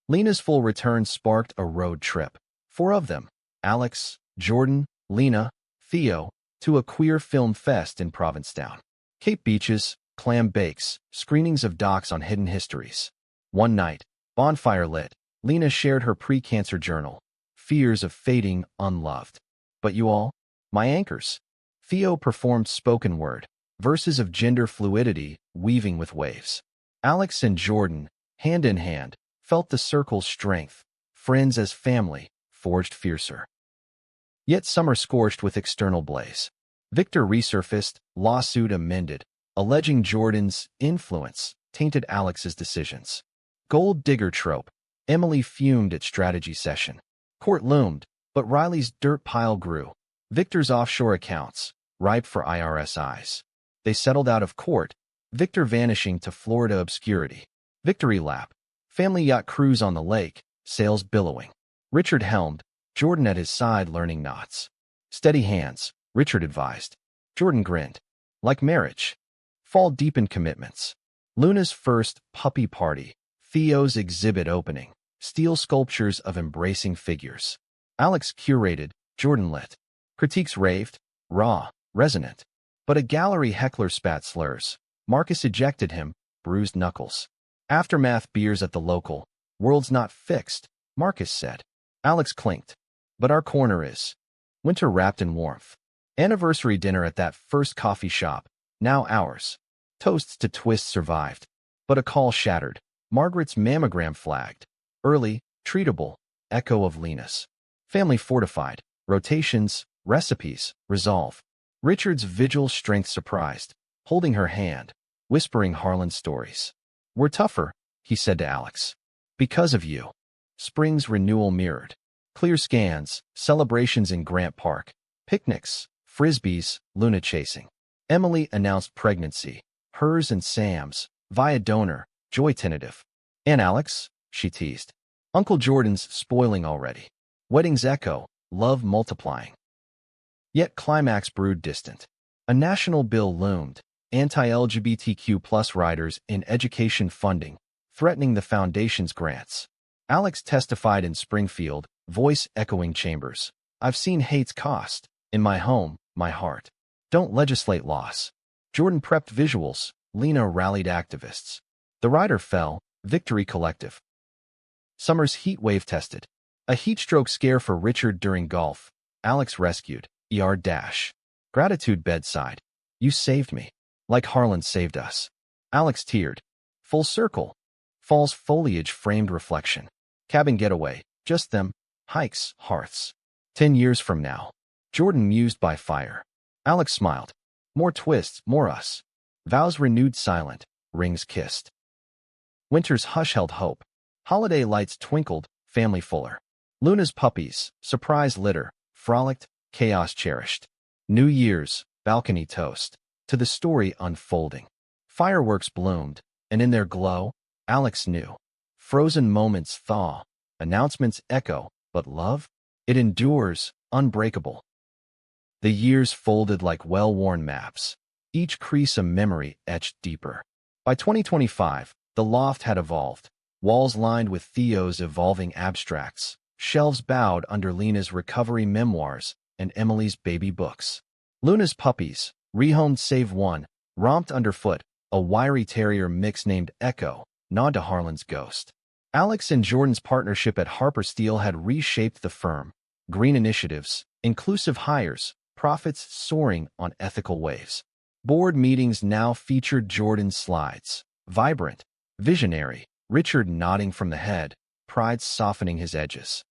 Lena's full return sparked a road trip. 4 of them, Alex, Jordan, Lena, Theo, to a queer film fest in Provincetown. Cape beaches, clam bakes, screenings of docs on hidden histories. One night, bonfire lit, Lena shared her pre-cancer journal, fears of fading unloved. But you all, my anchors. Theo performed spoken word, verses of gender fluidity weaving with waves. Alex and Jordan, hand in hand, felt the circle's strength, friends as family, forged fiercer. Yet summer scorched with external blaze. Victor resurfaced, lawsuit amended, alleging Jordan's influence tainted Alex's decisions. Gold digger trope. Emily fumed at strategy session. Court loomed, but Riley's dirt pile grew. Victor's offshore accounts, ripe for IRS eyes. They settled out of court, Victor vanishing to Florida obscurity. Victory lap. Family yacht cruise on the lake, sails billowing. Richard helmed, Jordan at his side learning knots. Steady hands, Richard advised. Jordan grinned. Like marriage. Fall deepened commitments. Luna's first puppy party. Theo's exhibit opening. Steel sculptures of embracing figures. Alex curated, Jordan lit. Critiques raved, raw, resonant. But a gallery heckler spat slurs. Marcus ejected him, bruised knuckles. Aftermath beers at the local. World's not fixed, Marcus said. Alex clinked. But our corner is. Winter wrapped in warmth. Anniversary dinner at that first coffee shop, now ours. Toasts to twists survived. But a call shattered. Margaret's mammogram flagged. Early, treatable, echo of Lena's. Family fortified. Rotations, recipes, resolve. Richard's vigil strength surprised, holding her hand, whispering Harlan's stories. We're tougher, he said to Alex. Because of you. Spring's renewal mirrored. Clear scans, celebrations in Grant Park, picnics, frisbees, Luna chasing. Emily announced pregnancy, hers and Sam's, via donor, joy tentative. And Alex, she teased. Uncle Jordan's spoiling already. Weddings echo, love multiplying. Yet climax brewed distant. A national bill loomed, anti-LGBTQ plus riders in education funding, threatening the foundation's grants. Alex testified in Springfield, voice echoing chambers. I've seen hate's cost. In my home, my heart. Don't legislate loss. Jordan prepped visuals. Lena rallied activists. The rider fell. Victory collective. Summer's heat wave tested. A heatstroke scare for Richard during golf. Alex rescued. Dash. Gratitude bedside. You saved me. Like Harlan saved us. Alex teared. Full circle. Fall's foliage framed reflection. Cabin getaway. Just them. Hikes. Hearths. 10 years from now. Jordan mused by fire. Alex smiled. More twists, more us. Vows renewed silent. Rings kissed. Winter's hush held hope. Holiday lights twinkled. Family fuller. Luna's puppies. Surprise litter. Frolicked. Chaos cherished. New Year's. Balcony toast. To the story unfolding. Fireworks bloomed, and in their glow, Alex knew. Frozen moments thaw. Announcements echo, but love? It endures, unbreakable. The years folded like well-worn maps, each crease a memory etched deeper. By 2025, the loft had evolved, walls lined with Theo's evolving abstracts, shelves bowed under Lena's recovery memoirs and Emily's baby books. Luna's puppies, rehomed save one, romped underfoot, a wiry terrier mix named Echo, nod to Harlan's ghost. Alex and Jordan's partnership at Harper Steel had reshaped the firm. Green initiatives, inclusive hires, profits soaring on ethical waves. Board meetings now featured Jordan's slides. Vibrant, visionary, Richard nodding from the head, pride softening his edges.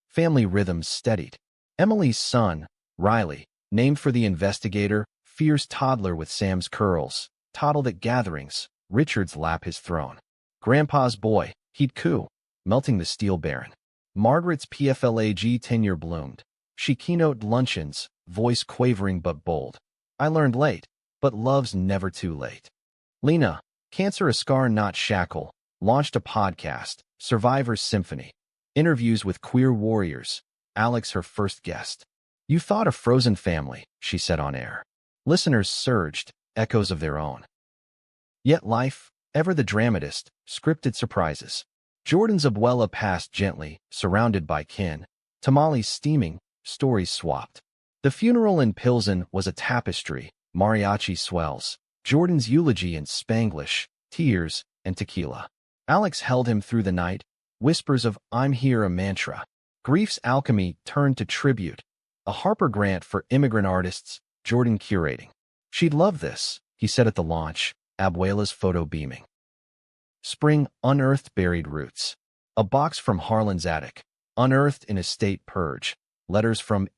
Family rhythms steadied. Emily's son, Riley, named for the investigator, fierce toddler with Sam's curls, toddled at gatherings, Richard's lap his throne. Grandpa's boy, he'd coo, melting the steel baron. Margaret's PFLAG tenure bloomed. She keynote luncheons, voice quavering but bold. I learned late, but love's never too late. Lena, cancer a scar not shackle, launched a podcast, Survivor's Symphony. Interviews with queer warriors. Alex her first guest. You thought a frozen family, she said on air. Listeners surged, echoes of their own. Yet life, ever the dramatist, scripted surprises. Jordan's abuela passed gently, surrounded by kin. Tamales steaming, stories swapped. The funeral in Pilsen was a tapestry, mariachi swells. Jordan's eulogy in Spanglish, tears, and tequila. Alex held him through the night, whispers of I'm here a mantra. Grief's alchemy turned to tribute. A Harper grant for immigrant artists, Jordan curating. She'd love this, he said at the launch, abuela's photo beaming. Spring unearthed buried roots. A box from Harlan's attic, unearthed in a state purge. Letters from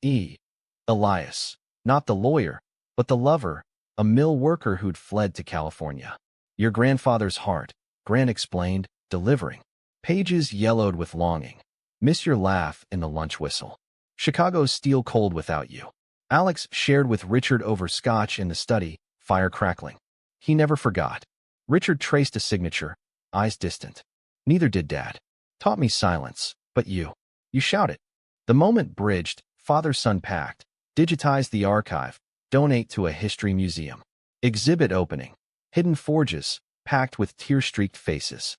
Elias, not the lawyer, but the lover, a mill worker who'd fled to California. Your grandfather's heart, Grant explained, delivering. Pages yellowed with longing. Miss your laugh in the lunch whistle. Chicago's steel cold without you. Alex shared with Richard over scotch in the study, fire crackling. He never forgot. Richard traced a signature, eyes distant. Neither did Dad. Taught me silence, but you shouted. The moment bridged, father-son pact, digitize the archive, donate to a history museum. Exhibit opening, hidden forges, packed with tear-streaked faces.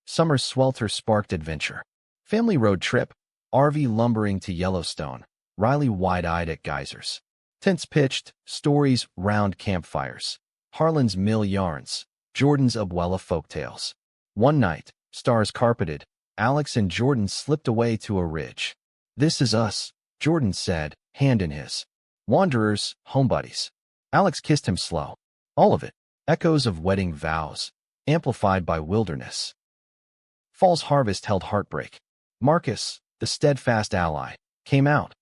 Summer's swelter sparked adventure. Family road trip, RV lumbering to Yellowstone, Riley wide-eyed at geysers. Tents pitched, stories round campfires. Harlan's mill yarns, Jordan's abuela folktales. One night, stars carpeted, Alex and Jordan slipped away to a ridge. This is us, Jordan said, hand in his. Wanderers, homebuddies. Alex kissed him slow. All of it, echoes of wedding vows, amplified by wilderness. Fall's harvest held heartbreak. Marcus, the steadfast ally, came out.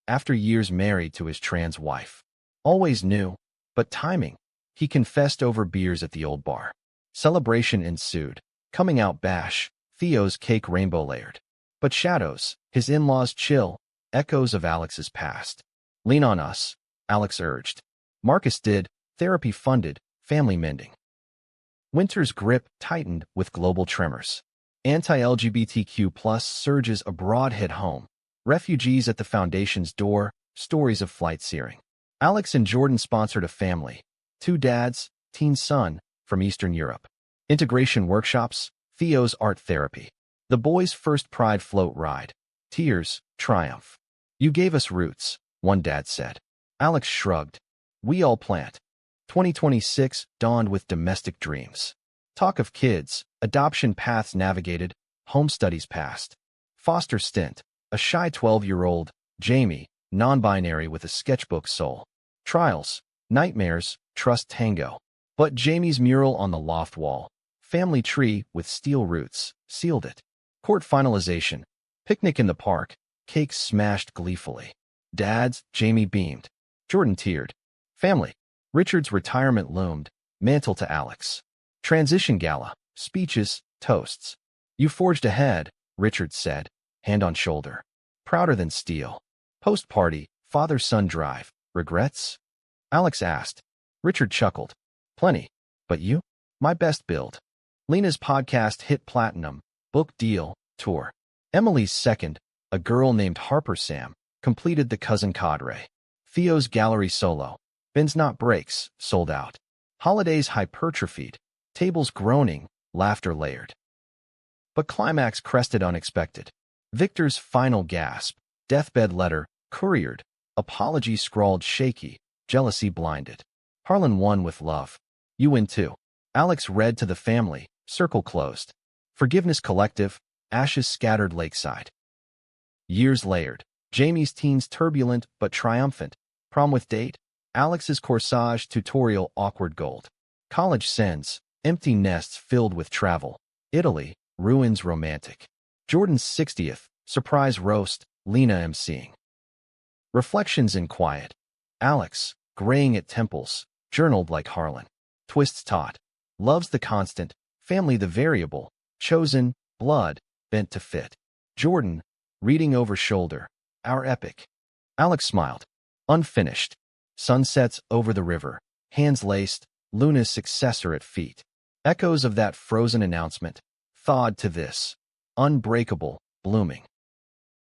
After years married to his trans wife. Always knew, but timing. He confessed over beers at the old bar. Celebration ensued. Coming out bash, Theo's cake rainbow layered. But shadows, his in-laws chill, echoes of Alex's past. Lean on us, Alex urged. Marcus did, therapy funded, family mending. Winter's grip tightened with global tremors. Anti-LGBTQ plus surges abroad hit home. Refugees at the foundation's door, stories of flight searing. Alex and Jordan sponsored a family. 2 dads, teen son, from Eastern Europe. Integration workshops, Theo's art therapy. The boys' first pride float ride. Tears, triumph. You gave us roots, one dad said. Alex shrugged. We all plant. 2026 dawned with domestic dreams. Talk of kids, adoption paths navigated, home studies passed. Foster stint, a shy 12-year-old, Jamie, non-binary with a sketchbook soul. Trials, nightmares, trust tango. But Jamie's mural on the loft wall, family tree with steel roots, sealed it. Court finalization, picnic in the park, cakes smashed gleefully. Dads, Jamie beamed. Jordan teared. Family. Richard's retirement loomed, mantle to Alex. Transition gala, speeches, toasts. You forged ahead, Richard said, hand on shoulder. Prouder than steel. Post-party, father-son drive. Regrets? Alex asked. Richard chuckled. Plenty. But you? My best build. Lena's podcast hit platinum, book deal, tour. Emily's second, a girl named Harper Sam, completed the cousin cadre. Theo's gallery solo. Bins not breaks, sold out. Holidays hypertrophied. Tables groaning, laughter layered. But climax crested unexpected. Victor's final gasp, deathbed letter, couriered, apology scrawled shaky, jealousy blinded. Harlan won with love. You win too. Alex read to the family, circle closed. Forgiveness collective, ashes scattered lakeside. Years layered. Jamie's teens turbulent but triumphant. Prom with date. Alex's corsage tutorial awkward gold. College sends, empty nests filled with travel. Italy, ruins romantic. Jordan's 60th, surprise roast, Lena emceeing. Reflections in quiet. Alex, graying at temples, journaled like Harlan. Twists taught. Love's the constant, family the variable, chosen, blood, bent to fit. Jordan, reading over shoulder, our epic. Alex smiled. Unfinished. Sunsets over the river, hands laced, Luna's successor at feet. Echoes of that frozen announcement, thawed to this. Unbreakable, blooming.